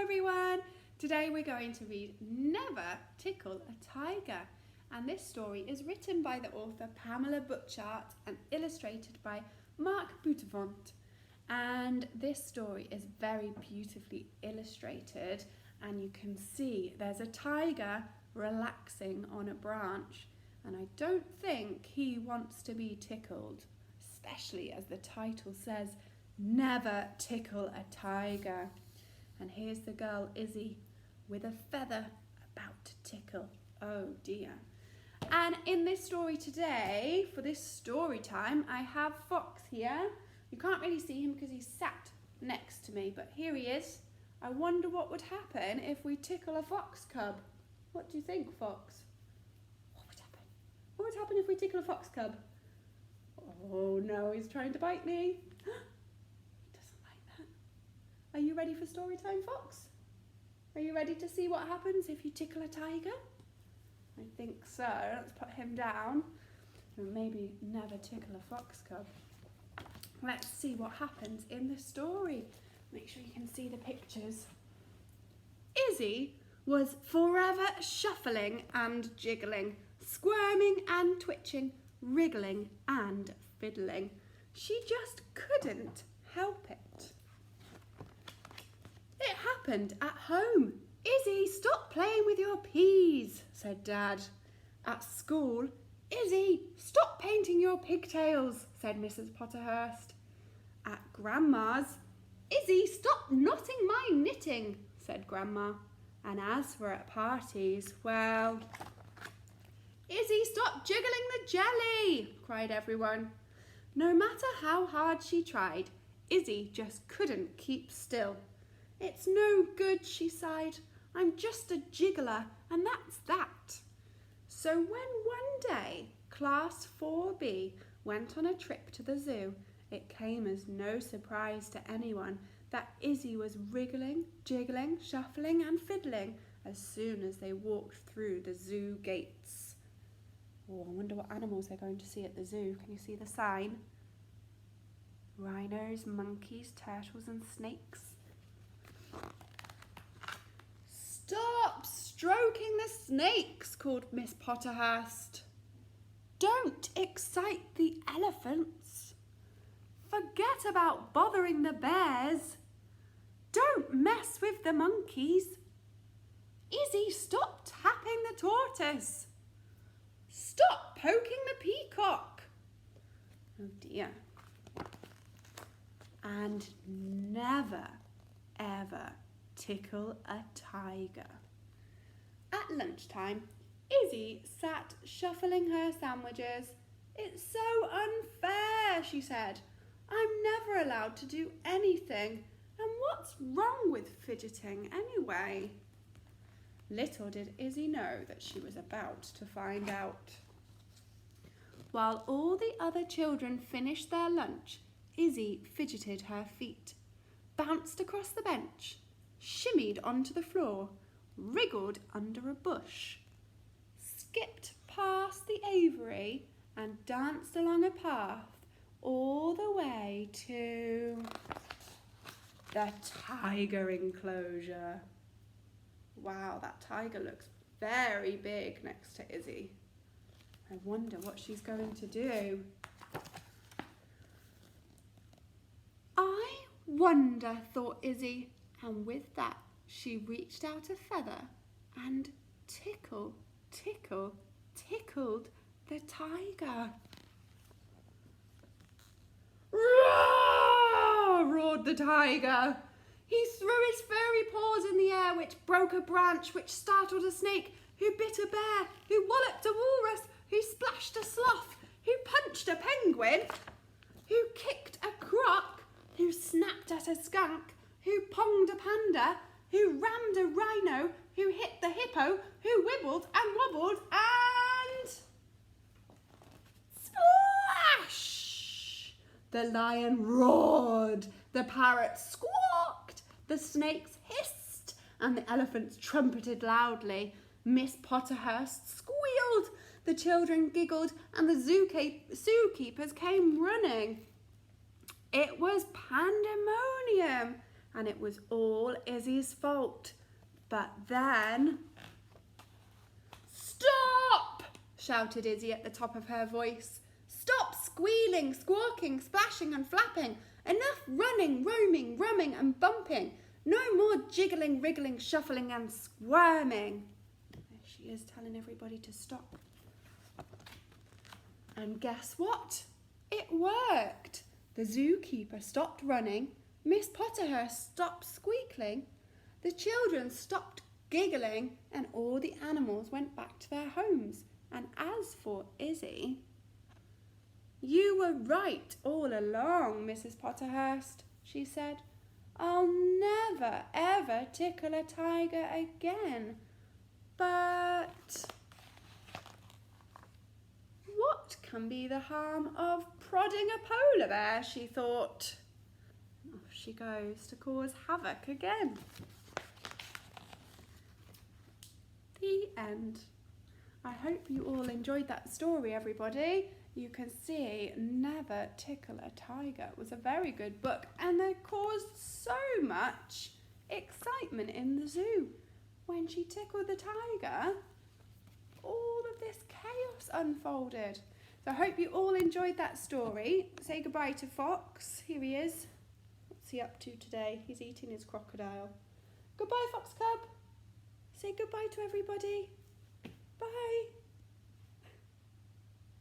everyone! Today we're going to read Never Tickle a Tiger, and this story is written by the author Pamela Butchart and illustrated by Mark Boutevant. And this story is very beautifully illustrated, and you can see there's a tiger relaxing on a branch, and I don't think he wants to be tickled, especially as the title says, Never Tickle a Tiger. And here's the girl Izzy with a feather about to tickle. Oh dear. And in this story today, for this story time, I have Fox here. You can't really see him because he's sat next to me, but here he is. I wonder what would happen if we tickle a fox cub. What do you think, Fox? What would happen? What would happen if we tickle a fox cub? Oh no, he's trying to bite me. Are you ready for story time, Fox? Are you ready to see what happens if you tickle a tiger? I think so. Let's put him down and maybe never tickle a fox cub. Let's see what happens in the story. Make sure you can see the pictures. Izzy was forever shuffling and jiggling, squirming and twitching, wriggling and fiddling. She just couldn't help it. It happened at home. Izzy, stop playing with your peas, said Dad. At school, Izzy, stop painting your pigtails, said Mrs. Potterhurst. At Grandma's, Izzy, stop knotting my knitting, said Grandma. And as for at parties, well, Izzy, stop jiggling the jelly, cried everyone. No matter how hard she tried, Izzy just couldn't keep still. It's no good, she sighed. I'm just a jiggler, and that's that. So when one day Class 4B went on a trip to the zoo, it came as no surprise to anyone that Izzy was wriggling, jiggling, shuffling and fiddling as soon as they walked through the zoo gates. Oh, I wonder what animals they're going to see at the zoo. Can you see the sign? Rhinos, monkeys, turtles and snakes. Stop stroking the snakes, called Miss Potterhurst. Don't excite the elephants. Forget about bothering the bears. Don't mess with the monkeys. Izzy, stop tapping the tortoise. Stop poking the peacock. Oh dear. And never, ever tickle a tiger. At lunchtime, Izzy sat shuffling her sandwiches. It's so unfair, she said. I'm never allowed to do anything. And what's wrong with fidgeting anyway? Little did Izzy know that she was about to find out. While all the other children finished their lunch, Izzy fidgeted her feet, bounced across the bench, shimmied onto the floor, wriggled under a bush, skipped past the aviary and danced along a path all the way to the tiger enclosure. Wow, that tiger looks very big next to Izzy. I wonder what she's going to do. I wonder, thought Izzy, and with that she reached out a feather and tickled the tiger. Roar! Roared the tiger. He threw his furry paws in the air, which broke a branch, which startled a snake, who bit a bear, who walloped a walrus, who splashed a sloth, who punched a penguin, who kicked a croc, who snapped at a skunk, who ponged a panda, who rammed a rhino, who hit the hippo, who wibbled and wobbled and... Splash! The lion roared, the parrot squawked, the snakes hissed, and the elephants trumpeted loudly. Miss Potterhurst squealed, the children giggled, and the zookeepers came running. It was pandemonium, and it was all Izzy's fault. But then... "Stop!" shouted Izzy at the top of her voice. "Stop squealing, squawking, splashing and flapping. Enough running, roaming, rumming and bumping. No more jiggling, wriggling, shuffling and squirming." There she is telling everybody to stop. And guess what? It worked. The zookeeper stopped running. Miss Potterhurst stopped squealing. The children stopped giggling, and all the animals went back to their homes. And as for Izzy... "You were right all along, Mrs. Potterhurst," she said. "I'll never, ever tickle a tiger again. But what can be the harm of prodding a polar bear?" she thought. Off she goes to cause havoc again. The end. I hope you all enjoyed that story, everybody. You can see Never Tickle a Tiger was a very good book, and it caused so much excitement in the zoo. When she tickled the tiger, all of this chaos unfolded. So I hope you all enjoyed that story. Say goodbye to Fox. Here he is. What's he up to today? He's eating his crocodile. Goodbye, Fox Cub. Say goodbye to everybody. Bye.